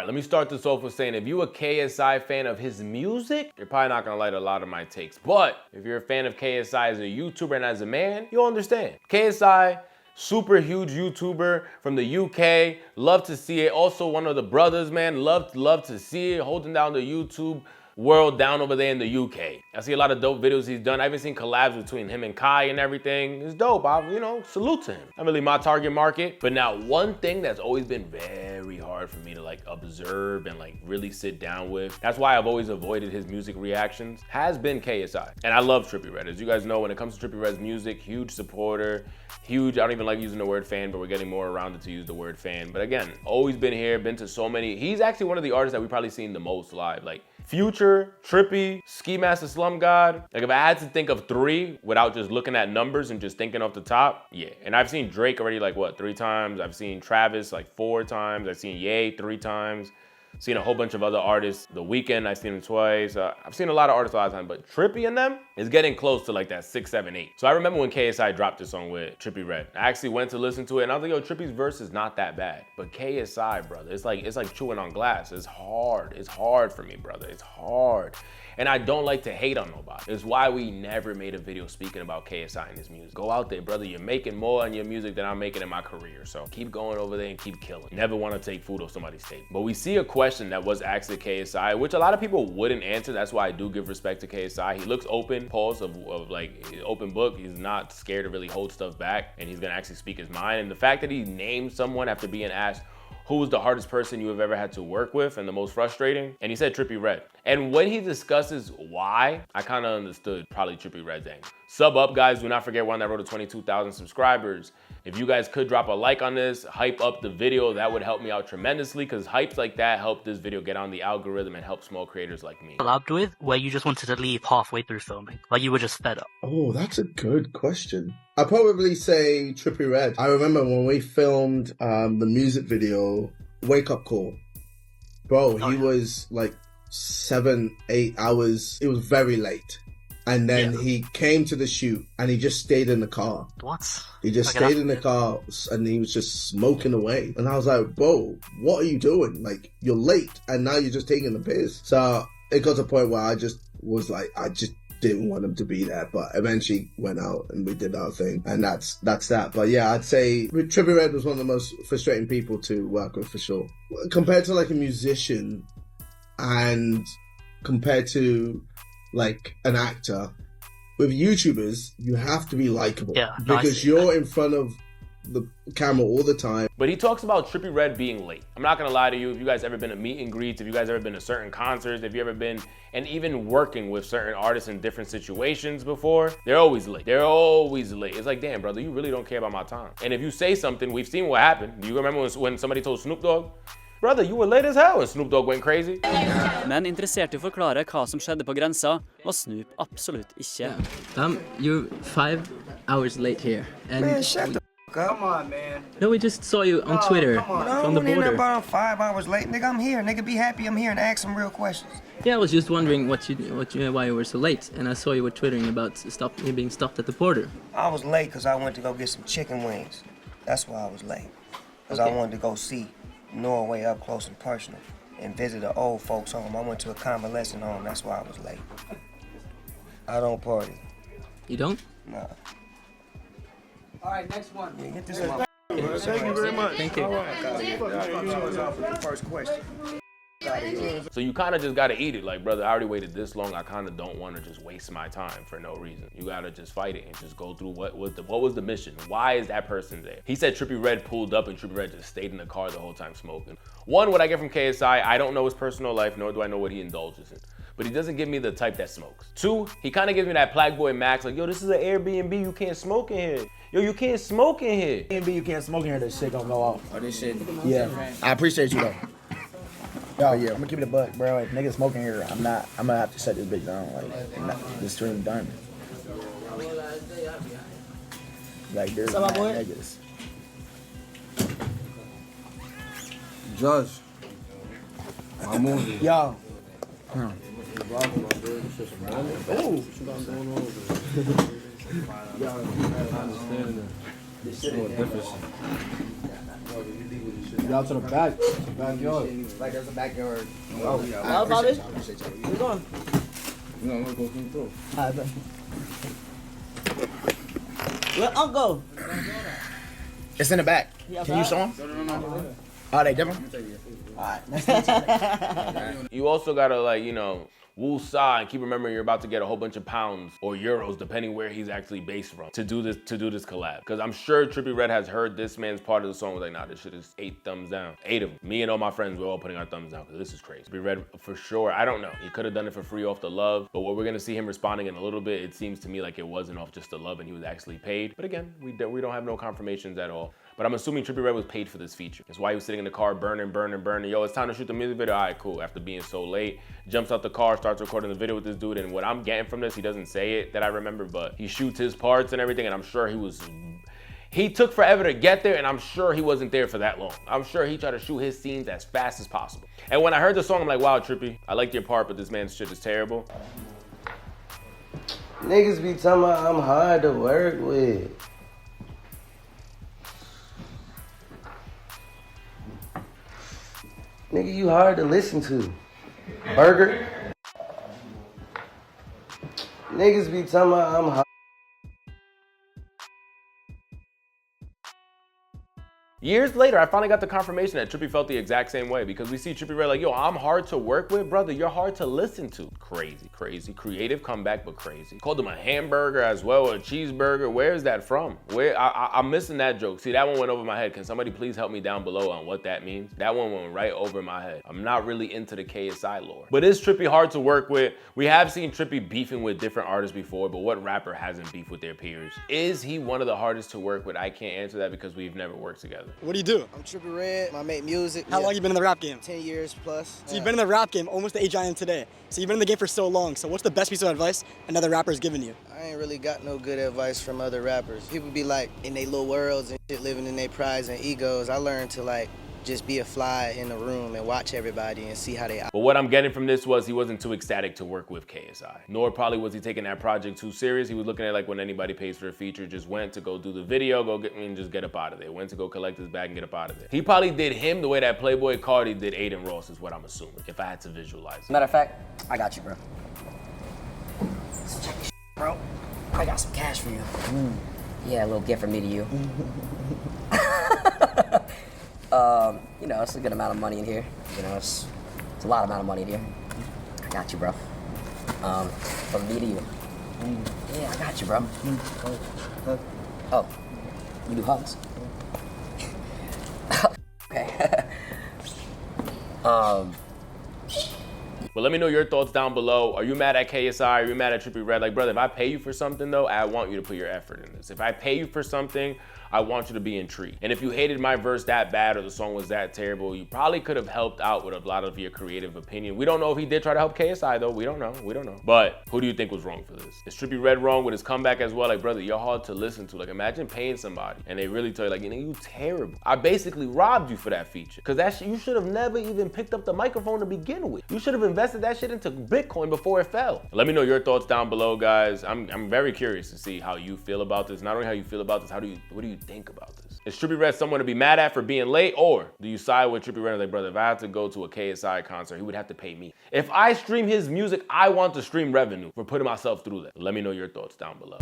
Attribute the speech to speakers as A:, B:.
A: let me start this off with saying if you're a KSI fan of his music, you're probably not gonna like a lot of my takes. But if you're a fan of KSI as a YouTuber and as a man, you'll understand. KSI, super huge YouTuber from the UK, love to see it. Also one of the brothers, man, love to see it, holding down the YouTube world down over there in the UK. I see a lot of dope videos he's done. I even seen collabs between him and Kai and everything. It's dope. You know, salute to him. Not really my target market. But now one thing that's always been very hard for me to like observe and like really sit down with, that's why I've always avoided his music reactions, has been KSI. And I love Trippie Redd. As you guys know, when it comes to Trippie Redd's music, huge supporter, huge, I don't even like using the word fan, but we're getting more around it to use the word fan. But again, always been here, been to so many. He's actually one of the artists that we've probably seen the most live. Like Future, Trippie, Ski Master Slum God. Like if I had to think of 3 without just looking at numbers and just thinking off the top, yeah. And I've seen Drake already like what, 3 times? I've seen Travis like 4 times. I've seen Ye 3 times. Seen a whole bunch of other artists. The Weeknd, I've seen him twice. I've seen a lot of artists a lot of times, but Trippie and them is getting close to like that 6, 7, 8. So I remember when KSI dropped this song with Trippie Redd. I actually went to listen to it and I was like, yo, Trippie's verse is not that bad. But KSI, brother, it's like chewing on glass. It's hard. It's hard for me, brother. It's hard. And I don't like to hate on nobody. It's why we never made a video speaking about KSI and his music. Go out there, brother. You're making more on your music than I'm making in my career. So keep going over there and keep killing. Never want to take food off somebody's table. But we see a question that was asked to KSI, which a lot of people wouldn't answer. That's why I do give respect to KSI. He looks open, pause of like open book. He's not scared to really hold stuff back, and he's gonna actually speak his mind. And the fact that he named someone after being asked, who was the hardest person you have ever had to work with and the most frustrating? And he said Trippie Redd. And when he discusses why, I kind of understood probably Trippie Redd's angle. Sub up, guys. Do not forget we're on that road to 22,000 subscribers. If you guys could drop a like on this, hype up the video, that would help me out tremendously because hypes like that help this video get on the algorithm and help small creators like me.
B: Collabed with, where you just wanted to leave halfway through filming? Like you were just fed up?
C: Oh, that's a good question. I'd probably say Trippie Redd. I remember when we filmed the music video, Wake Up Call. Bro, he was like 7, 8 hours. It was very late. And then he came to the shoot and he just stayed in the car.
B: What?
C: He just stayed in the car and he was just smoking away. And I was like, bro, what are you doing? Like, you're late and now you're just taking the piss. So it got to a point where I just was like, I just didn't want him to be there. But eventually went out and we did our thing. And that's that. But yeah, I'd say Trippie Redd was one of the most frustrating people to work with for sure. Compared to like a musician and compared to like an actor, with YouTubers, you have to be likable because you're in front of the camera all the time.
A: But he talks about Trippie Redd being late. I'm not gonna lie to you, if you guys ever been to meet and greets, if you guys ever been to certain concerts, if you ever been, and even working with certain artists in different situations before, they're always late. They're always late. It's like, damn, brother, you really don't care about my time. And if you say something, we've seen what happened. Do you remember when somebody told Snoop Dogg, brother, you were late as hell, and Snoop Dogg went crazy?
D: Men interessert i å forklare hva som skjedde på grensa, var Snoop absolutt ikke.
E: You're 5 hours late here. And
F: man, shut the f*** up. Come on, man.
E: No, we just saw you on Twitter from the border.
F: I'm 5 hours late. Nigga, I'm here. Nigga, be happy I'm here and ask some real questions.
E: Yeah, I was just wondering why you were so late, and I saw you were twittering about you being stopped at the border.
F: I was late because I went to go get some chicken wings. That's why I was late. Because I wanted to go see Norway up close and personal and visit an old folks home. I went to a convalescent home. That's why I was late. I don't party.
E: You don't?
F: Nah.
G: All right, next one.
F: Yeah, get this one.
G: Thank you very much.
E: Thank you.
F: First question.
A: So you kind of just got to eat it. Like, brother, I already waited this long. I kind of don't want to just waste my time for no reason. You got to just fight it and just go through what was the mission? Why is that person there? He said Trippie Redd pulled up and Trippie Redd just stayed in the car the whole time smoking. One, what I get from KSI, I don't know his personal life, nor do I know what he indulges in. But he doesn't give me the type that smokes. 2, he kind of gives me that Plague Boy Max, like, yo, this is an Airbnb, you can't smoke in here. Yo, you can't smoke in here.
G: Airbnb, you can't smoke in here, this shit gonna go off.
H: Oh, this shit?
G: Yeah. I appreciate you though. Yo, yeah, I'm gonna keep it a buck, bro. If niggas smoking here, I'm gonna have to shut this bitch down. Like, this stream done. Like, there's no niggas.
H: Judge. My movie.
G: Yo.
H: Ooh. Y'all to the back. Backyard.
G: Like there's a backyard.
H: Oh, yeah.
G: How about it?
H: We're going. No, I'm gonna go through.
G: Where Uncle? It's in the back. Can you show him?
H: No.
G: Oh, they different?
A: You also gotta, like, you know, woo-saw and keep remembering you're about to get a whole bunch of pounds or euros, depending where he's actually based from, to do this collab. Because I'm sure Trippie Redd has heard this man's part of the song, was like, nah, this shit is 8 thumbs down. 8 of them. Me and all my friends, we're all putting our thumbs down because this is crazy. Trippie Redd, for sure, I don't know. He could have done it for free off the love, but what we're gonna see him responding in a little bit, it seems to me like it wasn't off just the love and he was actually paid. But again, we don't have no confirmations at all. But I'm assuming Trippie Redd was paid for this feature. That's why he was sitting in the car burning. Yo, it's time to shoot the music video. All right, cool. After being so late, jumps out the car, starts recording the video with this dude. And what I'm getting from this, he doesn't say it that I remember, but he shoots his parts and everything. And I'm sure he took forever to get there, and I'm sure he wasn't there for that long. I'm sure he tried to shoot his scenes as fast as possible. And when I heard the song, I'm like, wow, Trippie, I liked your part, but this man's shit is terrible.
F: Niggas be talking about I'm hard to work with. Nigga, you hard to listen to. Burger. Niggas be talking about I'm hard.
A: Years later, I finally got the confirmation that Trippie felt the exact same way, because we see Trippie Redd like, yo, I'm hard to work with, brother. You're hard to listen to. Crazy, crazy. Creative comeback, but crazy. Called him a hamburger as well, or a cheeseburger. Where is that from? I'm missing that joke. See, that one went over my head. Can somebody please help me down below on what that means? That one went right over my head. I'm not really into the KSI lore. But is Trippie hard to work with? We have seen Trippie beefing with different artists before, but what rapper hasn't beefed with their peers? Is he one of the hardest to work with? I can't answer that because we've never worked together.
I: What do you do?
J: I'm Trippie Redd. I make music.
I: How long you been in the rap game?
J: 10 years plus.
I: So you've been in the rap game almost the age I am today. So you've been in the game for so long. So what's the best piece of advice another rapper's given you?
J: I ain't really got no good advice from other rappers. People be like in their little worlds and shit, living in their prides and egos. I learned to like just be a fly in the room and watch everybody and see how they act.
A: But what I'm getting from this was he wasn't too ecstatic to work with KSI. Nor probably was he taking that project too serious. He was looking at it like when anybody pays for a feature, just went to go do the video, go get me and just get up out of there. Went to go collect his bag and get up out of there. He probably did him the way that Playboy Cardi did Aiden Ross is what I'm assuming, if I had to visualize it.
K: Matter of fact, I got you, bro. So check this shit, bro. I got some cash for you. Yeah, a little gift from me to you. You know, it's a good amount of money in here. You know, it's a lot amount of money in here. I got you, bro. From me to you. Yeah, I got you, bro. Oh, you do hugs? Okay.
A: But let me know your thoughts down below. Are you mad at KSI? Are you mad at Trippie Redd? Like, brother, if I pay you for something though, I want you to put your effort in this. If I pay you for something, I want you to be intrigued. And if you hated my verse that bad or the song was that terrible, you probably could have helped out with a lot of your creative opinion. We don't know if he did try to help KSI though. We don't know. But who do you think was wrong for this? Is Trippie Redd wrong with his comeback as well? Like, brother, you're hard to listen to. Like, imagine paying somebody and they really tell you like, you know, you terrible. I basically robbed you for that feature. Cause that shit, you should have never even picked up the microphone to begin with. You should have invested that shit into Bitcoin before it fell. Let me know your thoughts down below, guys. I'm very curious to see how you feel about this. Not only how you feel about this, what do you think about this? Is Trippie Redd someone to be mad at for being late, or do you side with Trippie Redd? Like, brother, if I had to go to a KSI concert, he would have to pay me. If I stream his music, I want to stream revenue for putting myself through that. Let me know your thoughts down below.